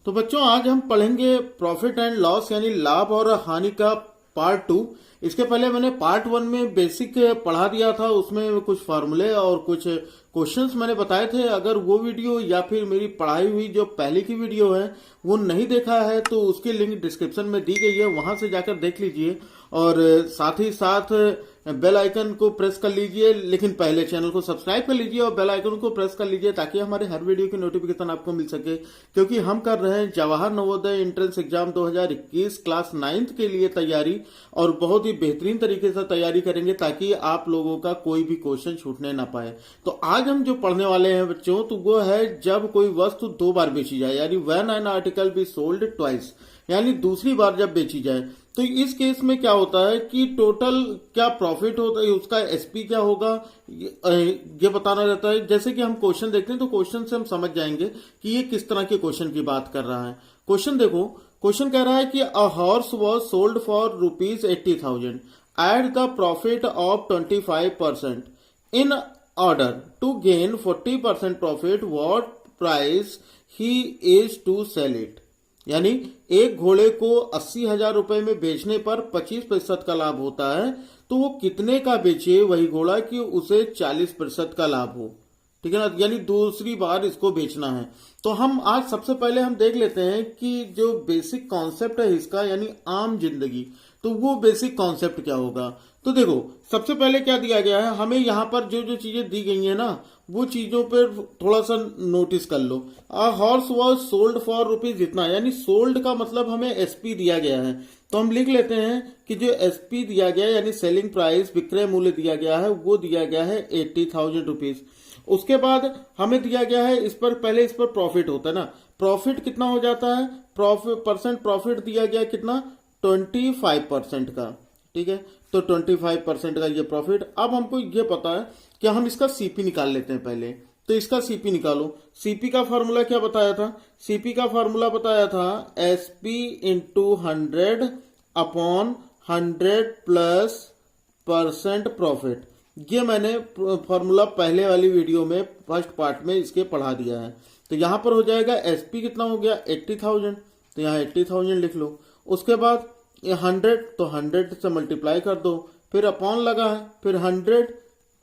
तो बच्चों आज हम पढ़ेंगे प्रॉफिट एंड लॉस यानी लाभ और हानि का पार्ट 2। इसके पहले मैंने पार्ट 1 में बेसिक पढ़ा दिया था, उसमें कुछ फार्मूले और कुछ क्वेश्चंस मैंने बताए थे। अगर वो वीडियो या फिर मेरी पढ़ाई हुई जो पहले की वीडियो है वो नहीं देखा है तो उसकी लिंक डिस्क्रिप्शन में दी गई है, वहां से जाकर देख लीजिए। और साथ ही साथ बेल आइकन को प्रेस कर लीजिए, लेकिन पहले चैनल को सब्सक्राइब कर लीजिए और बेल आइकन को प्रेस कर लीजिए ताकि हमारे हर वीडियो की नोटिफिकेशन आपको मिल सके। क्योंकि हम कर रहे हैं Jawahar Navodaya entrance exam 2021 class 9th के लिए तैयारी, और बहुत ही बेहतरीन तरीके से तैयारी करेंगे ताकि आप लोगों का कोई भी क्वेश्चन छूटने ना पाए। तो आज हम जो पढ़ने वाले हैं बच्चों, तो वो है जब कोई वस्तु 2 बार बेची जाए, यानी when an article be sold twice, यानी दूसरी बार जब बेची जाए। तो इस केस में क्या होता है कि टोटल क्या प्रॉफिट होता है, उसका एसपी क्या होगा, ये बताना रहता है। जैसे कि हम क्वेश्चन देखते हैं तो क्वेश्चन से हम समझ जाएंगे कि ये किस तरह के क्वेश्चन की बात कर रहा है। क्वेश्चन देखो, क्वेश्चन कह रहा है कि a horse was sold for ₹80,000 at the profit of 25%। In order to gain 40% profit what price he is to sell it. यानी एक घोड़े को 80,000 रुपए में बेचने पर 25% का लाभ होता है, तो वो कितने का बेचे वही घोड़ा कि उसे 40% का लाभ हो। ठीक है ना, यानी दूसरी बार इसको बेचना है। तो हम आज सबसे पहले हम देख लेते हैं कि जो बेसिक कॉन्सेप्ट है इसका, यानी आम जिंदगी, तो वो बेसिक कॉन्सेप्ट क्या होगा। तो देखो सबसे पहले क्या दिया गया है, हमें यहाँ पर जो जो चीजें दी गई है ना वो चीजों पर थोड़ा सा नोटिस कर लो। A horse was sold for rupees इतना, यानी सोल्ड का मतलब हमें एसपी दिया गया है। तो हम लिख लेते हैं कि जो एसपी दिया गया है यानी सेलिंग प्राइस, विक्रय मूल्य दिया गया है, वो दिया गया है 80,000 रुपीज। उसके बाद हमें दिया गया है इस पर, पहले इस पर प्रॉफिट होता है ना, प्रॉफिट कितना हो जाता है, प्रॉफिट दिया गया कितना, 25% का। ठीक है, तो 25% का ये प्रॉफिट। अब हमको ये पता है कि हम इसका सीपी निकाल लेते हैं पहले। तो इसका सीपी निकालो। सीपी का फॉर्मूला क्या बताया था, सीपी का फॉर्मूला बताया था SP into 100 upon 100 plus % profit. ये मैंने फॉर्मूला पहले वाली वीडियो में फर्स्ट पार्ट में इसके पढ़ा दिया है। तो यहां पर हो जाएगा एसपी कितना हो गया 80,000, तो यहाँ 80,000 लिख लो। उसके बाद 100, तो 100 से मल्टीप्लाई कर दो, फिर अपॉन लगा है, फिर 100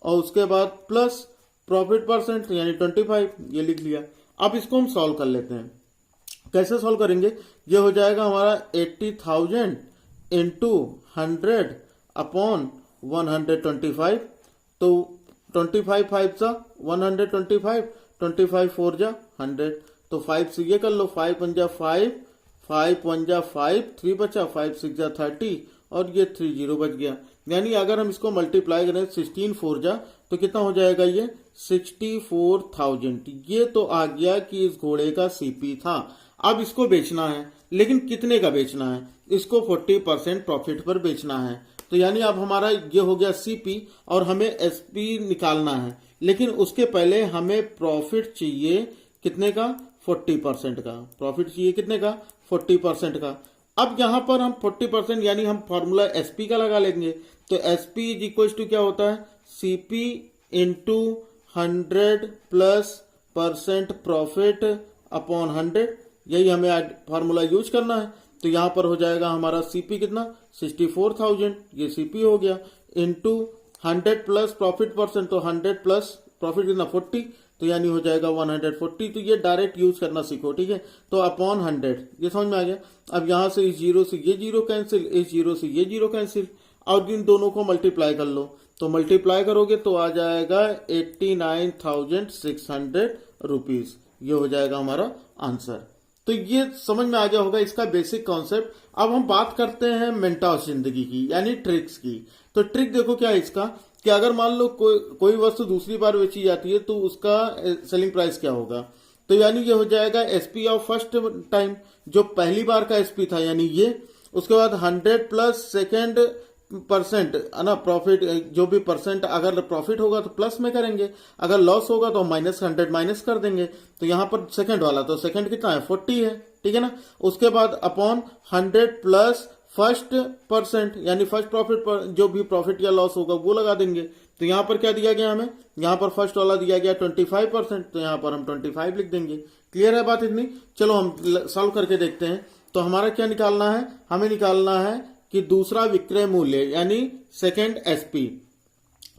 और उसके बाद प्लस प्रॉफिट % यानी 25, ये लिख लिया। अब इसको हम सॉल्व कर लेते हैं। कैसे सॉल्व करेंगे, ये हो जाएगा हमारा 80,000 इंटू 100 अपॉन 125, तो 25 5 सा 125, 25 4 जा 100, तो 5 से ये कर लो, 5 1 जा 5, 5 1 जा 5, 3 बचा, 5 6 जा 30 और ये 3 0 बच गया। यानी अगर हम इसको मल्टीप्लाई करें 16 4 जा तो कितना हो जाएगा, ये 64,000। ये तो आ गया कि इस घोड़े का सीपी था। अब इसको बेचना है, लेकिन कितने का बेचना है, इसको 40% प्रॉफिट पर बेचना है। तो यानी अब हमारा ये हो गया सीपी और हमें एसपी निकालना है, लेकिन उसके पहले हमें प्रॉफिट चाहिए कितने का, 40% का। प्रॉफिट चाहिए कितने का, 40% का। अब यहां पर हम 40% यानी हम फॉर्मूला एसपी का लगा लेंगे। तो एसपी इज इक्वल टू क्या होता है, CP into 100 plus % profit upon 100। यही हमें आज फॉर्मूला यूज करना है। तो यहां पर हो जाएगा हमारा सीपी कितना, 64,000, ये सीपी हो गया, इंटू 100 प्लस प्रॉफिट %, तो 100 प्लस प्रॉफिट कितना 40, तो यानी हो जाएगा 140। तो ये डायरेक्ट यूज करना सीखो, ठीक है। तो अपॉन 100, ये समझ में आ गया। अब यहां से इस जीरो से ये जीरो कैंसिल, इस जीरो से ये जीरो कैंसिल, और इन दोनों को मल्टीप्लाई कर लो। तो मल्टीप्लाई करोगे तो आ जाएगा 89,600 रुपीज। ये हो जाएगा हमारा आंसर। तो ये समझ में आ गया होगा इसका बेसिक कॉन्सेप्ट। अब हम बात करते हैं मेंटॉस जिंदगी की, यानी ट्रिक्स की। तो ट्रिक देखो क्या है इसका, कि अगर मान लो कोई वस्तु दूसरी बार बेची जाती है तो उसका सेलिंग प्राइस क्या होगा। तो यानी ये हो जाएगा एसपी ऑफ फर्स्ट टाइम, जो पहली बार का एसपी था, यानी ये। उसके बाद 100 प्लस सेकेंड % है ना, प्रॉफिट जो भी %, अगर प्रॉफिट होगा तो प्लस में करेंगे, अगर लॉस होगा तो -100 माइनस कर देंगे। तो यहां पर सेकंड वाला, तो सेकंड कितना है 40 है, ठीक है ना। उसके बाद अपॉन 100 प्लस फर्स्ट % यानी फर्स्ट प्रॉफिट पर जो भी प्रॉफिट या लॉस होगा वो लगा देंगे। तो यहां पर क्या दिया गया हमें, यहां पर फर्स्ट वाला दिया गया 25%, तो यहां पर हम 25 लिख देंगे। क्लियर है बात इतनी? चलो हम सॉल्व करके देखते हैं। तो हमारा क्या निकालना है? हमें निकालना है कि दूसरा विक्रय मूल्य यानी सेकेंड एसपी।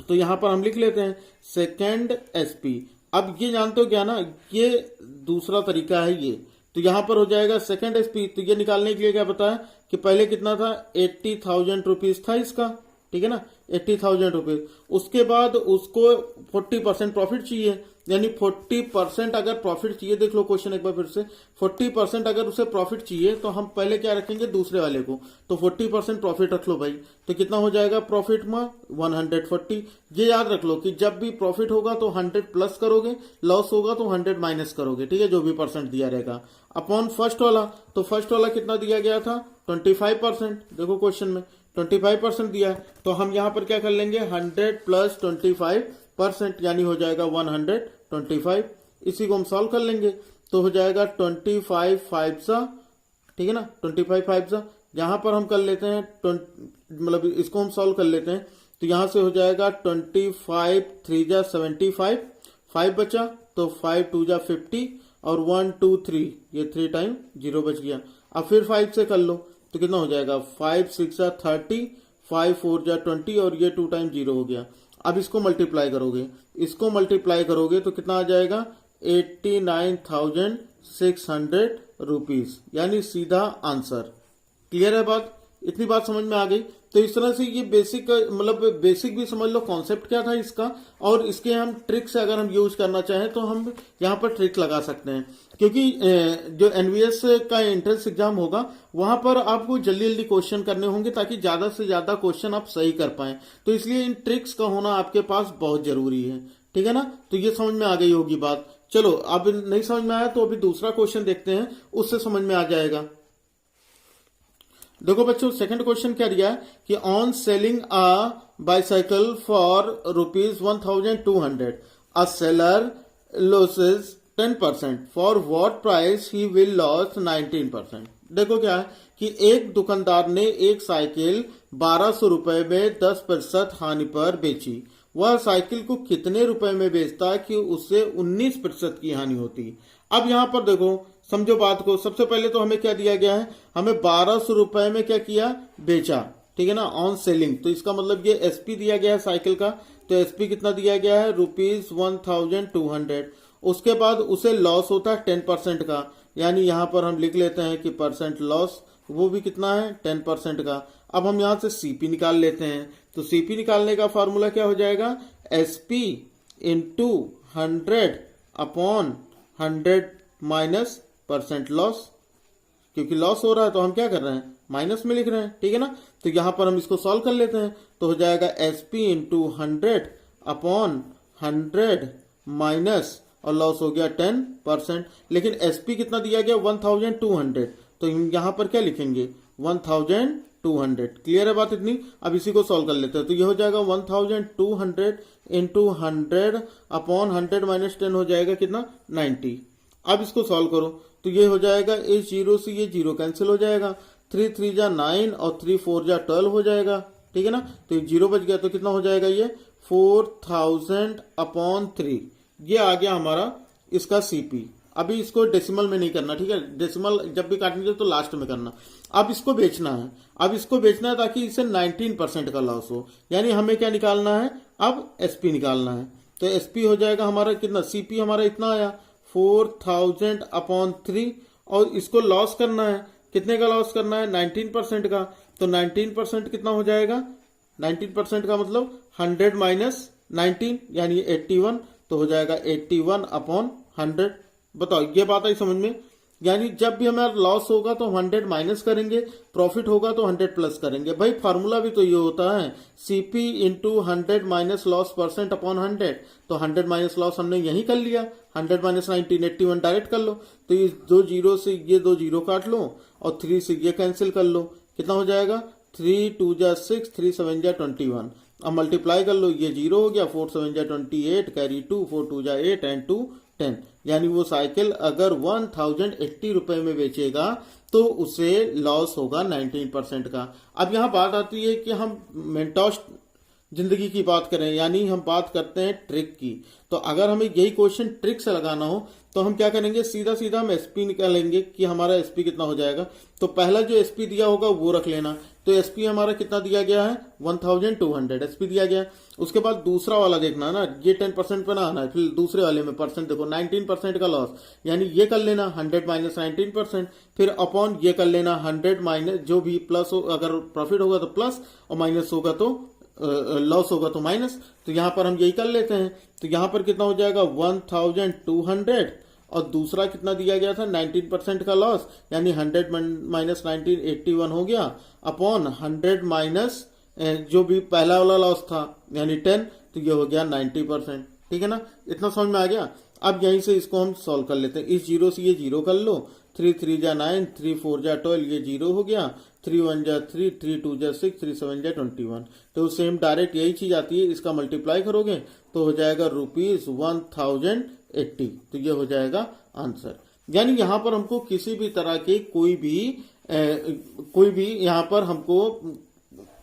तो यहां पर हम लिख लेते हैं सेकेंड एसपी। अब ये जानते हो क्या ना, ये दूसरा तरीका है ये। तो यहां पर हो जाएगा सेकेंड एसपी। तो ये निकालने के लिए क्या बताया कि पहले कितना था, 80,000 रुपीज था इसका, ठीक है ना, 80,000 रुपीज। उसके बाद उसको 40% प्रॉफिट चाहिए, यानी 40% अगर प्रॉफिट चाहिए, देख लो क्वेश्चन एक बार फिर से, 40% अगर उसे प्रॉफिट चाहिए तो हम पहले क्या रखेंगे, दूसरे वाले को। तो 40% प्रॉफिट रख लो भाई। तो कितना हो जाएगा प्रॉफिट में, 140। ये याद रख लो कि जब भी प्रॉफिट होगा तो 100 प्लस करोगे, लॉस होगा तो 100 माइनस करोगे, ठीक है, जो भी परसेंट दिया रहेगा। अपॉन फर्स्ट वाला, तो फर्स्ट वाला कितना दिया गया था, 25%। देखो क्वेश्चन में 25% दिया है। तो हम यहां पर क्या कर लेंगे, 100 प्लस 25%, यानी हो जाएगा 125। इसी को हम सॉल्व कर लेंगे तो हो जाएगा 25 5 सा, ठीक है ना, 25 5 सा। यहां पर हम कर लेते हैं मतलब इसको हम सॉल्व कर लेते हैं। तो यहां से हो जाएगा 25 3 जा 75, 5 बचा, तो 5 2 जा 50 और 1 2 3, ये 3 टाइम 0 बच गया। अब फिर 5 से कर लो तो कितना हो जाएगा, 5 6 जा 30, 5 4 जा 20 और ये 2 टाइम 0 हो गया। अब इसको मल्टीप्लाई करोगे, इसको मल्टीप्लाई करोगे तो कितना आ जाएगा, 89,600 रुपीज, यानी सीधा आंसर। क्लियर है बात? इतनी बात समझ में आ गई? तो इस तरह से ये बेसिक, मतलब बेसिक भी समझ लो कॉन्सेप्ट क्या था इसका, और इसके हम ट्रिक से अगर हम यूज करना चाहें तो हम यहाँ पर ट्रिक लगा सकते हैं। क्योंकि जो एनवीएस का एंट्रेंस एग्जाम होगा वहां पर आपको जल्दी जल्दी क्वेश्चन करने होंगे ताकि ज्यादा से ज्यादा क्वेश्चन आप सही कर पाएं। तो इसलिए इन ट्रिक्स का होना आपके पास बहुत जरूरी है, ठीक है ना। तो ये समझ में आ गई होगी बात। चलो अब नहीं समझ में आया तो अभी दूसरा क्वेश्चन देखते हैं, उससे समझ में आ जाएगा। देखो बच्चों, सेकंड क्वेश्चन क्या दिया है कि on selling a bicycle for ₹1,200 a seller losses 10%, for what price he will loss 19%। देखो क्या है कि एक दुकानदार ने एक साइकिल 1200 रुपए में 10% हानि पर बेची। वह साइकिल को कितने रुपए में बेचता कि उससे 19% की हानि होती। अब यहां पर देखो, समझो बात को। सबसे पहले तो हमें क्या दिया गया है, हमें 1200 रुपए में क्या किया, बेचा, ठीक है ना, ऑन सेलिंग। तो इसका मतलब ये एसपी दिया गया है साइकिल का। तो एसपी कितना दिया गया है, ₹1,200। उसके बाद उसे लॉस होता है 10% का, यानी यहां पर हम लिख लेते हैं कि परसेंट लॉस, वो भी कितना है, 10% का। अब हम यहां से सीपी निकाल लेते हैं। तो सीपी निकालने का फॉर्मूला क्या हो जाएगा, SP into 100 upon 100 minus percent loss. क्योंकि लॉस हो रहा है तो हम क्या कर रहे हैं, माइनस में लिख रहे हैं, ठीक है ना। तो यहां पर हम इसको सॉल्व कर लेते हैं। तो हो जाएगा एसपी इंटू 100 अपॉन 100 माइनस, और लॉस हो गया 10%। लेकिन एसपी कितना दिया गया, 1,200। तो यहां पर क्या लिखेंगे, 1,200। क्लियर है बात इतनी? अब इसी को सॉल्व कर लेते हैं। तो ये हो जाएगा 1,200 इंटू 100 अपॉन 100 माइनस 10 हो जाएगा कितना, 90। अब इसको सॉल्व करो तो ये हो जाएगा, इस 0 से ये 0 कैंसिल हो जाएगा, 3 3 जा 9 और 3 4 जा 12 हो जाएगा, ठीक है ना। तो 0 बच गया तो कितना हो जाएगा, ये 4,000 अपॉन 3। ये आ गया हमारा इसका सीपी। अभी इसको डेसिमल में नहीं करना, ठीक है, डेसिमल जब भी काटेंगे तो लास्ट में करना। अब इसको बेचना है, अब इसको बेचना है ताकि इसे 19% का लॉस हो, यानी हमें क्या निकालना है, अब एसपी निकालना है। तो एसपी हो जाएगा हमारा कितना, सीपी हमारा इतना आया 4,000 अपॉन 3, और इसको लॉस करना है, कितने का लॉस करना है, 19% का। तो 19% कितना हो जाएगा, 19% का मतलब 100 माइनस 19, यानी 81। तो हो जाएगा 81 अपॉन 100। बताओ ये बात आई समझ में? यानी जब भी हमारा लॉस होगा तो 100 माइनस करेंगे, प्रॉफिट होगा तो 100 प्लस करेंगे। भाई फार्मूला भी तो ये होता है, CP into 100 minus loss percent upon 100। तो 100 माइनस लॉस हमने यही कर लिया, 100 माइनस 19, 81 डायरेक्ट कर लो। तो इस 2 0 से ये 2 0 काट लो और 3 से ये कैंसिल कर लो, कितना हो जाएगा, 3 2 जा 6, 3 7 जा 21। अब मल्टीप्लाई कर लो, ये 0 हो गया, 4 7 जा 28, कैरी 2, 4 2 जा 8 एंड 2 10। यानी वो साइकिल अगर 1,080 रुपए में बेचेगा तो उसे लॉस होगा 19% का। अब यहां बात आती है कि हम मेंटोस जिंदगी की बात करें, यानी हम बात करते हैं ट्रिक की। तो अगर हमें यही क्वेश्चन ट्रिक से लगाना हो तो हम क्या करेंगे, सीधा सीधा हम एसपी निकालेंगे कि हमारा एसपी कितना हो जाएगा। तो पहला जो एसपी दिया होगा वो रख लेना। तो एसपी हमारा कितना दिया गया है, 1200 एसपी दिया गया। उसके बाद दूसरा वाला देखना ना, ये 10% पे ना आना है, फिर दूसरे वाले में परसेंट देखो 19% का लॉस, यानी ये कर लेना 100 माइनस 19%, फिर अपॉन ये कर लेना 100 माइनस जो भी प्लस हो, अगर प्रॉफिट होगा तो प्लस और माइनस होगा तो लॉस होगा तो माइनस। तो यहां पर हम यही कर लेते हैं। तो यहां पर कितना हो जाएगा 1200 और दूसरा कितना दिया गया था 19% का लॉस, यानी 100 माइनस 19 81 हो गया, अपॉन 100 माइनस जो भी पहला वाला लॉस था यानी 10, तो ये हो गया 90%। ठीक है ना, इतना समझ में आ गया। अब यहीं से इसको हम सॉल्व कर लेते हैं। इस जीरो से ये जीरो कर लो, 3 3 जा 9, 3 4 जा 12, ये जीरो हो गया, 3 1 जा 3, 3 2 जा 6, 3 7 जा 21। तो सेम डायरेक्ट यही चीज आती है, इसका मल्टीप्लाई करोगे तो हो जाएगा ₹1080। तो ये हो जाएगा आंसर। यानी यहां पर हमको किसी भी तरह के कोई भी यहां पर हमको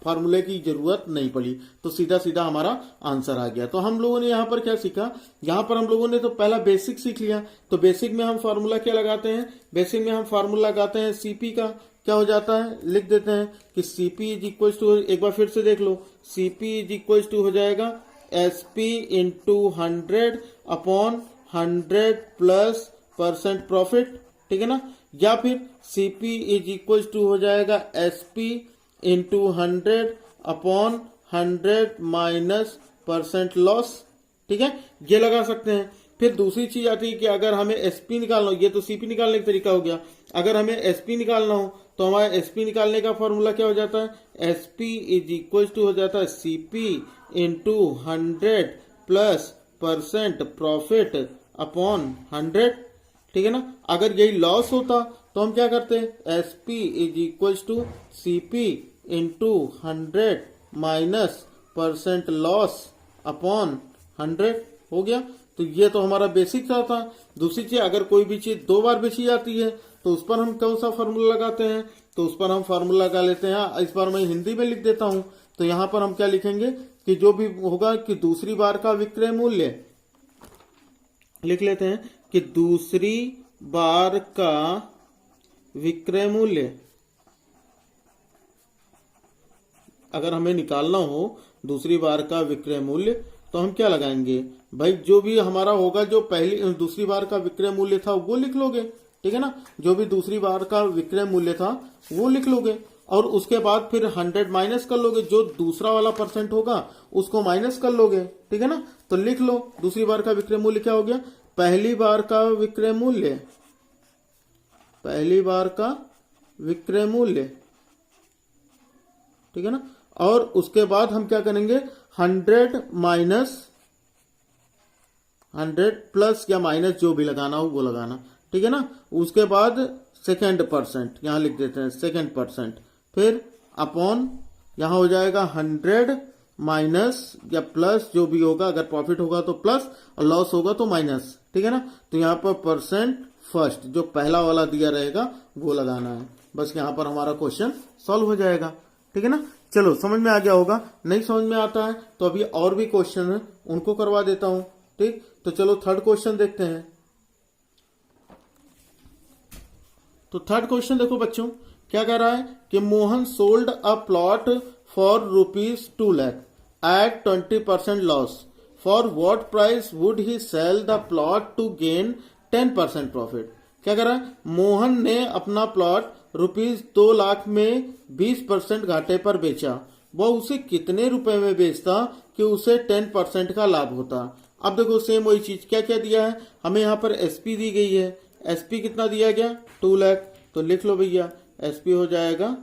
फार्मूले की जरूरत नहीं पड़ी, तो सीधा सीधा हमारा आंसर आ गया। तो हम लोगों ने यहाँ पर क्या सीखा, यहाँ पर हम लोगों ने तो पहला बेसिक सीख लिया। तो बेसिक में हम फार्मूला क्या लगाते हैं, बेसिक में हम फार्मूला लगाते हैं सीपी का। क्या हो जाता है, लिख देते हैं कि सीपी इज इक्वल टू, एक बार फिर से देख लो, सीपी इज इक्वल टू हो जाएगा SP into 100 upon 100 plus % profit. ठीक है ना, या फिर सीपी इज इक्वल टू हो जाएगा SP into 100 upon 100 minus % loss. ठीक है, ये लगा सकते हैं। फिर दूसरी चीज आती है कि अगर हमें एसपी निकालना हो, ये तो सीपी निकालने का तरीका हो गया, अगर हमें एसपी निकालना हो तो हमारा एसपी निकालने का फॉर्मूला क्या हो जाता है, एसपी इज इक्वल टू हो जाता है CP into 100 plus % profit upon 100। ठीक है ना, अगर यही लॉस होता तो हम क्या करते हैं, SP is equal to CP into 100 minus % loss upon 100 हो गया। तो ये तो हमारा बेसिक था। दूसरी चीज, अगर कोई भी चीज दो बार बेची जाती है तो उस पर हम कौन सा फॉर्मूला लगाते हैं, तो उस पर हम फॉर्मूला लगा लेते हैं। इस बार मैं हिंदी में लिख देता हूं। तो यहां पर हम क्या लिखेंगे कि जो भी होगा कि दूसरी बार का विक्रय मूल्य, लिख लेते हैं कि दूसरी बार का विक्रय मूल्य अगर हमें निकालना हो दूसरी बार का विक्रय मूल्य, तो हम क्या लगाएंगे भाई, जो भी हमारा होगा, जो दूसरी बार का विक्रय मूल्य था वो लिख लोगे। ठीक है ना, जो भी दूसरी बार का विक्रय मूल्य था वो लिख लोगे, और उसके बाद फिर 100 माइनस कर लोगे, जो दूसरा वाला % होगा उसको माइनस कर लोगे। ठीक है ना, तो लिख लो दूसरी बार का विक्रय मूल्य क्या हो गया, पहली बार का विक्रय मूल्य, पहली बार का विक्रय मूल्य। ठीक है ना, और उसके बाद हम क्या करेंगे, 100 माइनस 100 प्लस या माइनस जो भी लगाना हो वो लगाना। ठीक है ना, उसके बाद सेकेंड % यहां लिख देते हैं, सेकेंड %, फिर अपॉन यहां हो जाएगा 100 माइनस या प्लस जो भी होगा, अगर प्रॉफिट होगा तो प्लस और लॉस होगा तो माइनस। ठीक है ना, तो यहां पर % जो पहला वाला दिया रहेगा वो लगाना है। बस यहां पर हमारा क्वेश्चन सॉल्व हो जाएगा। ठीक है ना, चलो समझ में आ गया होगा। नहीं समझ में आता है तो अभी और भी क्वेश्चन है उनको करवा देता हूं। ठीक, तो चलो थर्ड क्वेश्चन देखते हैं। तो थर्ड क्वेश्चन देखो बच्चों, क्या कह रहा है कि Mohan sold a plot for ₹2 lakh at 20% loss, for what price would he sell the plot to gain 10% profit. क्या कह रहा है, मोहन ने अपना प्लॉट ₹2 लाख में 20% घाटे पर बेचा, वह उसे कितने रुपए में बेचता कि उसे 10% का लाभ होता। अब देखो सेम वही चीज, क्या क्या दिया है हमें, यहाँ पर एसपी दी गई है, एसपी कितना दिया गया 2 लाख, तो लिख लो भैया एसपी हो जाएगा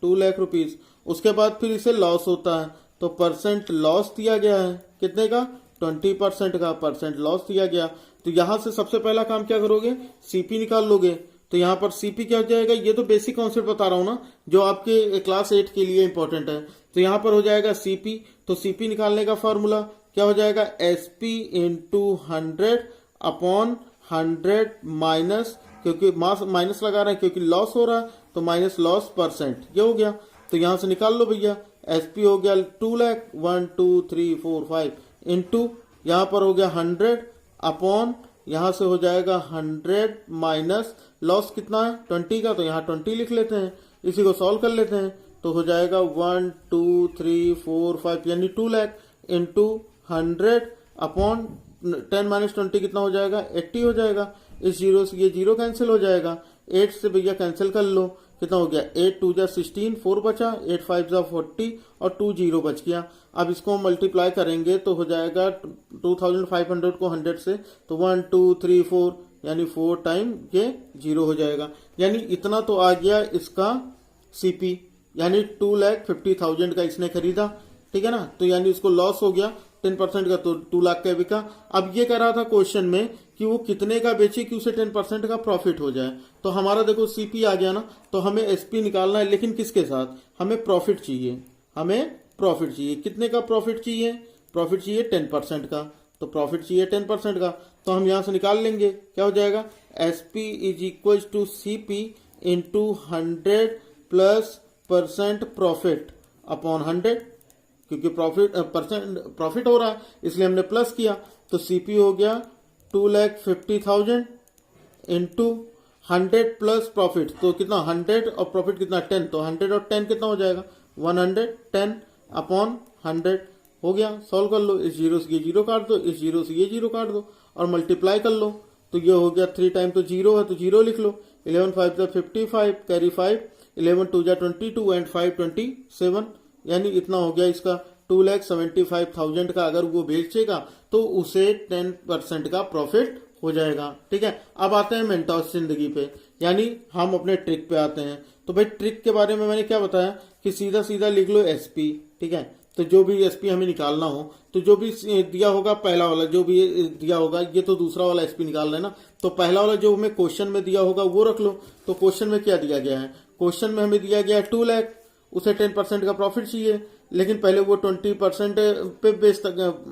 2 लाख रुपीज। उसके बाद फिर इसे लॉस होता है तो % लॉस दिया गया है, कितने का 20% का % लॉस दिया गया। तो यहां से सबसे पहला काम क्या करोगे, सीपी निकाल लोगे। तो यहां पर सीपी क्या हो जाएगा, ये तो बेसिक कॉन्सेप्ट बता रहा हूं ना, जो आपके क्लास 8 के लिए इंपॉर्टेंट है। तो यहां पर हो जाएगा सीपी, तो सीपी निकालने का फॉर्मूला क्या हो जाएगा, एसपी इंटू 100 अपॉन 100 माइनस, क्योंकि माइनस लगा रहे हैं क्योंकि लॉस हो रहा है, तो माइनस लॉस %, ये हो गया। तो यहां से निकाल लो भैया, एसपी हो गया 2 लाख 1 2 3 4 5 इंटू यहां पर हो गया 100 अपॉन यहाँ से हो जाएगा 100 माइनस लॉस कितना है 20 का, तो यहाँ 20 लिख लेते हैं, इसी को सॉल्व कर लेते हैं। तो हो जाएगा 1 2 3 4 5 यानी 2 लाख इंटू 100 अपॉन 10 माइनस 20 कितना हो जाएगा 80 हो जाएगा। इस जीरो से ये जीरो कैंसिल हो जाएगा, 8 से भैया कैंसिल कर लो, कितना हो गया 8 2 जा 16, 4 बचा, 8 5 जा 40 और 2 जीरो बच गया। अब इसको मल्टीप्लाई करेंगे तो हो जाएगा 2500 को 100 से, तो 1 2 3 4 यानी 4 टाइम ये जीरो हो जाएगा। यानी इतना तो आ गया इसका सीपी, यानी 2,50,000 का इसने खरीदा, ठीक है ना। तो यानी इसको लॉस हो गया 10% का, तो 2 लाख का बिका। अब ये कह रहा था क्वेश्चन में कि वो कितने का बेचे कि उसे 10% का प्रॉफिट हो जाए। तो हमारा देखो सीपी आ गया ना, तो हमें एसपी निकालना है, लेकिन किसके साथ, हमें प्रॉफिट चाहिए, हमें प्रॉफिट चाहिए। कितने का प्रॉफिट चाहिए, प्रॉफिट चाहिए 10% का, तो प्रॉफिट चाहिए 10% का, तो हम यहां से निकाल लेंगे। क्या हो जाएगा SP is equal to CP into 100 plus percent profit upon 100, क्योंकि प्रॉफिट हो रहा है इसलिए हमने प्लस किया। तो सीपी हो गया 2,50,000 इंटू 100 प्लस प्रॉफिट, तो कितना 100 और प्रॉफिट कितना 10, तो 100 और 10 कितना हो जाएगा 110 अपॉन 100 हो गया। सॉल्व कर लो, इस जीरो से ये जीरो काट दो, इस जीरो से ये जीरो काट दो और मल्टीप्लाई कर लो, तो ये हो गया 3 टाइम तो जीरो है, तो जीरो लिख लो। 11 5 जा 55 कैरी 5, 11 2 जा 22 एंड 5 27, यानी इतना हो गया इसका 2,75,000 का। अगर वो बेचेगा तो उसे 10% का प्रॉफिट हो जाएगा, ठीक है। अब आते हैं मेंटोस जिंदगी पे, यानी हम अपने ट्रिक पे आते हैं। तो भाई ट्रिक के बारे में मैंने क्या बताया कि सीधा सीधा लिख लो एसपी, ठीक है। तो जो भी एसपी हमें निकालना हो, तो जो भी दिया होगा पहला वाला जो भी दिया होगा, ये तो दूसरा वाला एसपी निकाल रहे हैं ना, तो पहला वाला जो हमें क्वेश्चन में दिया होगा वो रख लो। तो क्वेश्चन में क्या दिया गया है, क्वेश्चन में हमें दिया गया है 2 लाख, उसे 10% का प्रॉफिट चाहिए, लेकिन पहले वो 20% पे बेचता,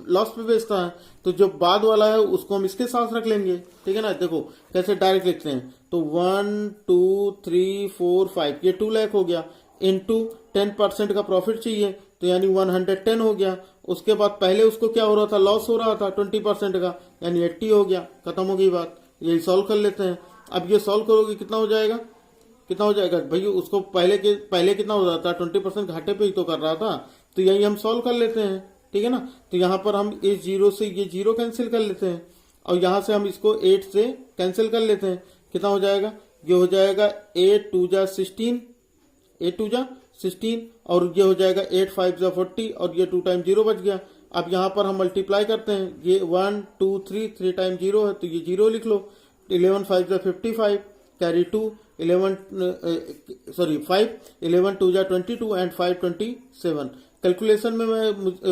लॉस पे बेचता है। तो जो बाद वाला है उसको हम इसके साथ रख लेंगे, ठीक है ना। देखो कैसे डायरेक्ट लिखते हैं, तो 1 2 3 4 5 ये 2 लाख हो गया, इंटू 10% का प्रॉफिट चाहिए, तो यानी 110 हो गया। उसके बाद पहले उसको क्या हो रहा था, लॉस हो रहा था 20% का, यानी 80 हो गया, खत्म हो गई बात। यही सॉल्व कर लेते हैं। अब ये सॉल्व करोगे कितना हो जाएगा, कितना हो जाएगा भाई, उसको पहले कितना हो रहा था 20% घाटे पे ही तो कर रहा था, तो यही हम सॉल्व कर लेते हैं, ठीक है ना। तो यहाँ पर हम इस जीरो से ये जीरो कैंसिल कर लेते हैं और यहाँ से हम इसको 8 से कैंसिल कर लेते हैं। कितना हो जाएगा, ये हो जाएगा 8 2 जा 16, 8 2 जा 16 और ये हो जाएगा 8 5 जा 40 और ये 2 टाइम जीरो बच गया। अब यहाँ पर हम मल्टीप्लाई करते हैं, ये 1 2 3 टाइम जीरो है, तो ये जीरो लिख लो। 11 5 जा 55 कैरी 2, 5 11 2 जा 22 एंड 5 27। कैलकुलेशन में मैं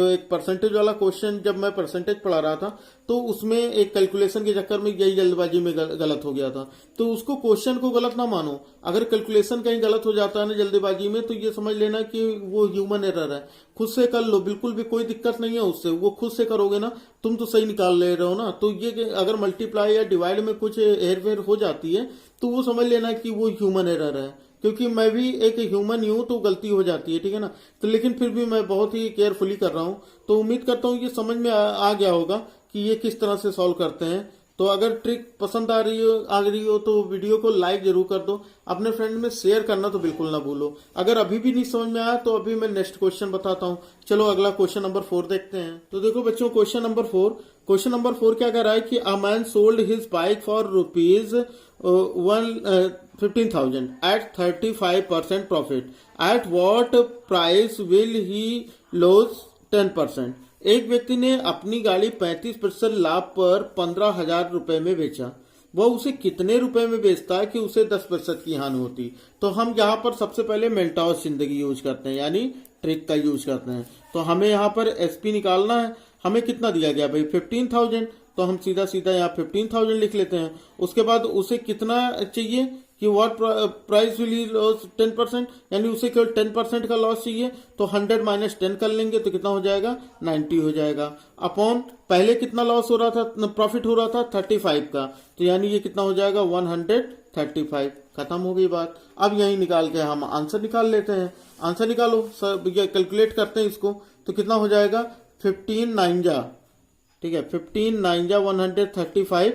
एक परसेंटेज वाला क्वेश्चन जब मैं परसेंटेज पढ़ा रहा था तो उसमें एक कैलकुलेशन के चक्कर में यही जल्दबाजी में गलत हो गया था। तो उसको क्वेश्चन को गलत ना मानो, अगर कैलकुलेशन कहीं गलत हो जाता है ना जल्दबाजी में, तो ये समझ लेना कि वो ह्यूमन एरर है। खुद से कर लो, बिल्कुल भी कोई दिक्कत नहीं है उससे, वो खुद से करोगे ना तुम तो सही निकाल ले रहे हो ना। तो ये अगर मल्टीप्लाई या डिवाइड में कुछ हेरफेर हो जाती है तो वो समझ लेना कि वो ह्यूमन एरर है, क्योंकि मैं भी एक ह्यूमन ही हूं तो गलती हो जाती है, ठीक है ना। तो लेकिन फिर भी मैं बहुत ही केयरफुली कर रहा हूं, तो उम्मीद करता हूं ये समझ में आ गया होगा कि ये किस तरह से सॉल्व करते हैं। तो अगर ट्रिक पसंद आ रही हो तो वीडियो को लाइक जरूर कर दो, अपने फ्रेंड में शेयर करना तो बिल्कुल ना भूलो। अगर अभी भी नहीं समझ में आया तो अभी मैं नेक्स्ट क्वेश्चन बताता हूँ। चलो अगला क्वेश्चन नंबर 4 देखते हैं। तो देखो बच्चों क्वेश्चन नंबर 4 क्या कर रहा है कि a man sold his bike for rupees 15,000 at 35% profit. At what price will he lose 10%? एक व्यक्ति ने अपनी गाड़ी 35% लाभ पर 15,000 रुपए में बेचा। वह उसे कितने रुपए में बेचता है कि उसे 10% की हानि होती। तो हम यहाँ पर सबसे पहले मेंटोस जिंदगी यूज करते हैं, यानी ट्रिक का यूज करते हैं। तो हमें यहाँ पर एसपी निकालना है। हमें कितना दिया गया भाई 15,000, तो हम सीधा सीधा यहाँ 15,000 लिख लेते हैं। उसके बाद उसे कितना चाहिए कि what price will he loss 10%, यानी उसे केवल 10% का लॉस चाहिए, तो 100 माइनस 10 कर लेंगे तो कितना हो जाएगा 90 हो जाएगा। अपॉन पहले कितना लॉस हो रहा था, प्रॉफिट हो रहा था 35 का, तो यानी ये कितना हो जाएगा 135। खत्म हो गई बात। अब यही निकाल के हम आंसर निकाल लेते हैं। आंसर निकालो सर, कैलकुलेट करते हैं इसको, तो कितना हो जाएगा 15 9 जा, ठीक है 15 9 जा 135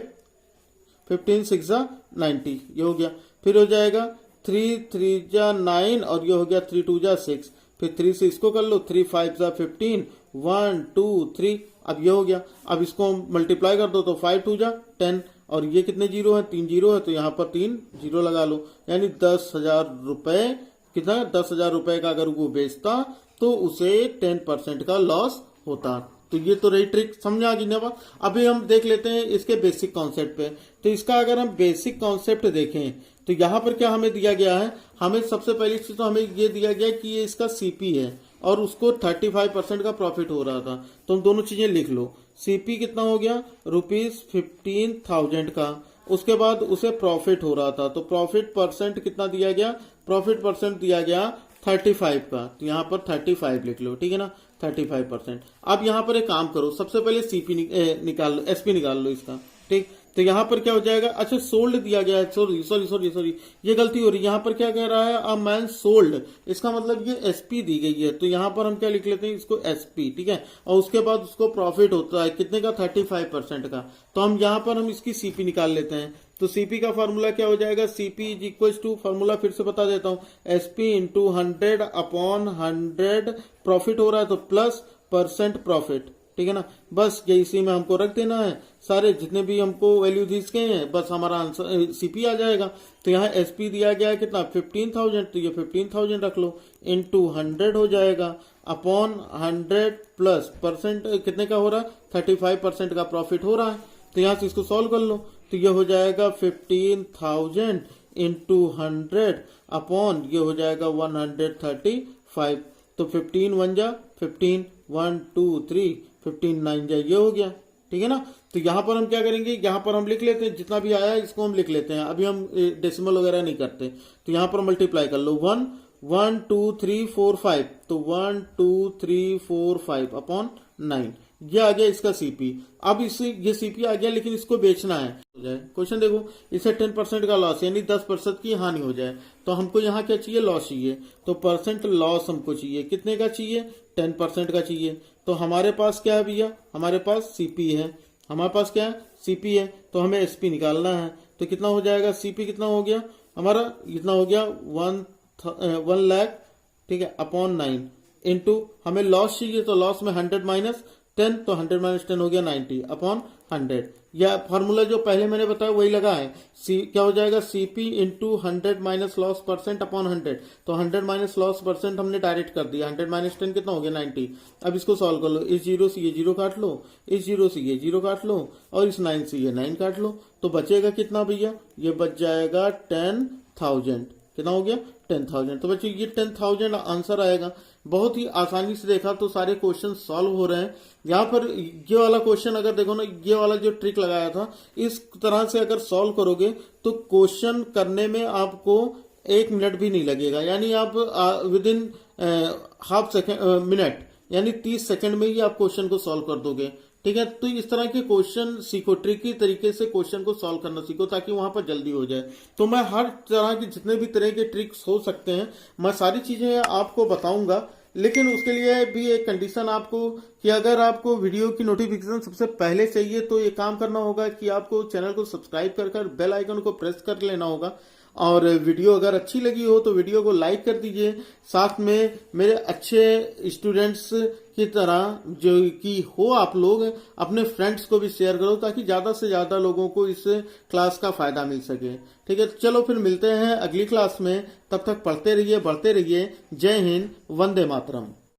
15 6 जा 90, ये हो गया। फिर हो जाएगा 3 3 जा 9 और ये हो गया 3 2 जा 6। फिर 3 से इसको कर लो, 3 5 जा 15, 1 2 3, अब ये हो गया। अब इसको मल्टीप्लाई कर दो तो 5 2 जा 10 और ये कितने जीरो है, 3 जीरो है, तो यहाँ पर 3 जीरो लगा लो, यानी 10,000 रुपए, कितना 10,000 रुपए का अगर वो बेचता तो उसे 10% का लॉस होता। तो ये तो रही ट्रिक, समझा कि ना बात। अभी हम देख लेते हैं इसके बेसिक कॉन्सेप्ट पे। तो इसका अगर हम बेसिक कॉन्सेप्ट देखें तो यहाँ पर क्या हमें दिया गया है, हमें सबसे पहली चीज तो हमें ये दिया गया कि ये इसका सीपी है और उसको 35% का प्रॉफिट हो रहा था। तो हम दोनों चीजें लिख लो, सीपी कितना हो गया ₹15,000 का, उसके बाद उसे प्रॉफिट हो रहा था, तो प्रॉफिट परसेंट कितना दिया गया, प्रॉफिट परसेंट दिया गया 35 का, तो यहाँ पर 35 लिख लो, ठीक है ना, 35%। अब यहाँ पर एक काम करो, सबसे पहले सीपी निकाल लो, एसपी निकाल लो इसका, ठीक। तो यहाँ पर क्या हो जाएगा, अच्छा सोल्ड दिया गया है, सॉरी ये गलती हो रही है। यहाँ पर क्या कह रहा है, अ मैन सोल्ड, इसका मतलब ये एसपी दी गई है, तो यहाँ पर हम क्या लिख लेते हैं इसको एसपी, ठीक है। और उसके बाद उसको प्रॉफिट होता है कितने का, 35% का। तो हम यहाँ पर हम इसकी सीपी निकाल लेते हैं। तो सीपी का फॉर्मूला क्या हो जाएगा, CP is equal to, formula फिर से बता देता हूँ, एसपी इंटू 100 अपॉन 100, प्रॉफिट हो रहा है तो प्लस % प्रॉफिट, ठीक है ना। बस ये इसी में हमको रख देना है, सारे जितने भी हमको वैल्यू दी गए हैं, बस हमारा आंसर सीपी आ जाएगा। तो यहाँ एसपी दिया गया है कितना 15,000, तो ये 15,000 रख लो, इंटू 100 हो जाएगा, अपॉन 100 प्लस परसेंट कितने का हो रहा है, 35% का प्रॉफिट हो रहा है। तो यहाँ से इसको सॉल्व कर लो, तो ये हो जाएगा 15,000 इंटू 100 अपॉन ये हो जाएगा 135। तो 15 1 जा 15, 1 2 3, 15 9 जा, ये हो गया, ठीक है ना। तो यहाँ पर हम क्या करेंगे, यहाँ पर हम लिख लेते हैं जितना भी आया है इसको हम लिख लेते हैं, अभी हम डेसिमल वगैरह नहीं करते। तो यहाँ पर मल्टीप्लाई कर लो, 1 1 2 3 4 5, तो 1 2 3 4 5 अपॉन 9, ये आ गया इसका सीपी। अब इससे ये सीपी आ गया, लेकिन इसको बेचना है, हो जाए क्वेश्चन देखो, इसे 10% का लॉस यानी 10% की हानि हो जाए, तो हमको यहाँ क्या चाहिए, लॉस चाहिए। तो परसेंट लॉस हमको चाहिए, कितने का चाहिए, 10% का चाहिए। तो हमारे पास क्या है भैया, हमारे पास सीपी है, हमारे पास क्या है, सीपी है, तो हमें एसपी निकालना है। तो कितना हो जाएगा, सीपी कितना हो गया हमारा, इतना हो गया 1 लाख, ठीक है, अपॉन 9, इंटू हमें लॉस चाहिए, तो लॉस में 100 माइनस 10, तो 100 माइनस 10 हो गया 90 अपॉन 100। या फॉर्मूला जो पहले मैंने बताया वही लगा है, क्या हो जाएगा, CP into 100 minus loss percent upon 100, तो 100 माइनस लॉस परसेंट हमने डायरेक्ट कर दिया, 100 माइनस 10 कितना हो गया 90। अब इसको सॉल्व कर लो, इस जीरो से ये जीरो काट लो, इस जीरो से ये जीरो काट लो, और इस 9 से ये 9 काट लो, तो बचेगा कितना भैया, ये बच जाएगा 10,000, कितना हो गया 10,000। तो बच्चों ये 10,000 आंसर आएगा। बहुत ही आसानी से देखा तो सारे क्वेश्चन सॉल्व हो रहे हैं। यहाँ पर ये वाला क्वेश्चन अगर देखो ना, ये वाला जो ट्रिक लगाया था इस तरह से अगर सॉल्व करोगे तो क्वेश्चन करने में आपको 1 मिनट भी नहीं लगेगा, यानी आप with in half second minute यानी 30 सेकेंड में ही आप क्वेश्चन को सॉल्व कर दोगे, ठीक है। तो इस तरह के क्वेश्चन सीखो, ट्रिकी तरीके से क्वेश्चन को सॉल्व करना सीखो ताकि वहां पर जल्दी हो जाए। तो मैं हर तरह के जितने भी तरह के ट्रिक्स हो सकते हैं मैं सारी चीजें आपको बताऊंगा, लेकिन उसके लिए भी एक कंडीशन आपको कि अगर आपको वीडियो की नोटिफिकेशन सबसे पहले चाहिए तो ये काम करना होगा कि आपको चैनल को सब्सक्राइब कर बेल आइकन को प्रेस कर लेना होगा, और वीडियो अगर अच्छी लगी हो तो वीडियो को लाइक कर दीजिए। साथ में मेरे अच्छे स्टूडेंट्स की तरह जो कि हो आप लोग अपने फ्रेंड्स को भी शेयर करो ताकि ज्यादा से ज्यादा लोगों को इस क्लास का फायदा मिल सके, ठीक है। चलो फिर मिलते हैं अगली क्लास में, तब तक पढ़ते रहिए, बढ़ते रहिए। जय हिंद, वंदे मातरम।